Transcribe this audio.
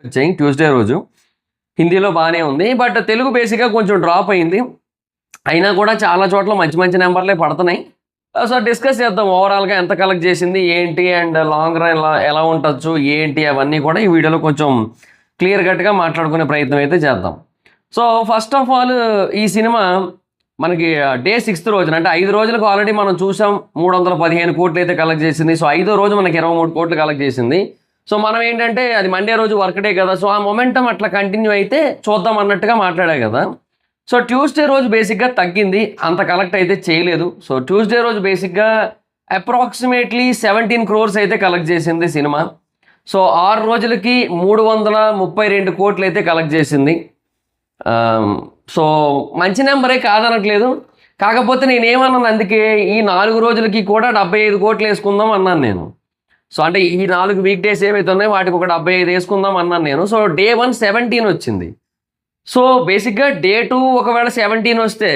వచ్చాయి ట్యూస్డే రోజు. హిందీలో బాగానే ఉంది, బట్ తెలుగు బేసిక్గా కొంచెం డ్రాప్ అయింది. అయినా కూడా చాలా చోట్ల మంచి మంచి నెంబర్లే పడుతున్నాయి. సో డిస్కస్ చేద్దాం ఓవరాల్గా ఎంత కలెక్ట్ చేసింది ఏంటి, అండ్ లాంగ్ రన్ ఎలా ఉండొచ్చు ఏంటి, అవన్నీ కూడా ఈ వీడియోలో కొంచెం క్లియర్ కట్గా మాట్లాడుకునే ప్రయత్నం అయితే చేద్దాం. సో ఫస్ట్ ఆఫ్ ఆల్ ఈ సినిమా మనకి డే 6th రోజున, అంటే 5 రోజులకు ఆల్రెడీ మనం చూసాం 315 కోట్లు అయితే కలెక్ట్ చేసింది. సో 5వ రోజు మనకి 23 కోట్లు కలెక్ట్ చేసింది. సో మనం ఏంటంటే అది మండే రోజు వర్క్ డే కదా, సో ఆ మొమెంటం అట్లా కంటిన్యూ అయితే చూద్దాం అన్నట్టుగా మాట్లాడా కదా. సో ట్యూస్డే రోజు బేసిక్గా తగ్గింది, అంత కలెక్ట్ అయితే చేయలేదు. సో ట్యూస్డే రోజు బేసిక్గా అప్రాక్సిమేట్లీ 17 crores అయితే కలెక్ట్ చేసింది సినిమా. సో 6 రోజులకి 332 కోట్లు అయితే కలెక్ట్ చేసింది. సో మంచి నెంబరే కాదనట్లేదు, కాకపోతే నేనేమన్నాను, అందుకే ఈ 4 రోజులకి కూడా 75 కోట్లు వేసుకుందాం అన్నాను నేను. సో అంటే ఈ 4 వీక్ డేస్ ఏవైతే ఉన్నాయో వాటికి ఒక 75 వేసుకుందాం అన్నాను నేను. సో డే 1 17 వచ్చింది. సో బేసిక్గా డే 2 ఒకవేళ 17 వస్తే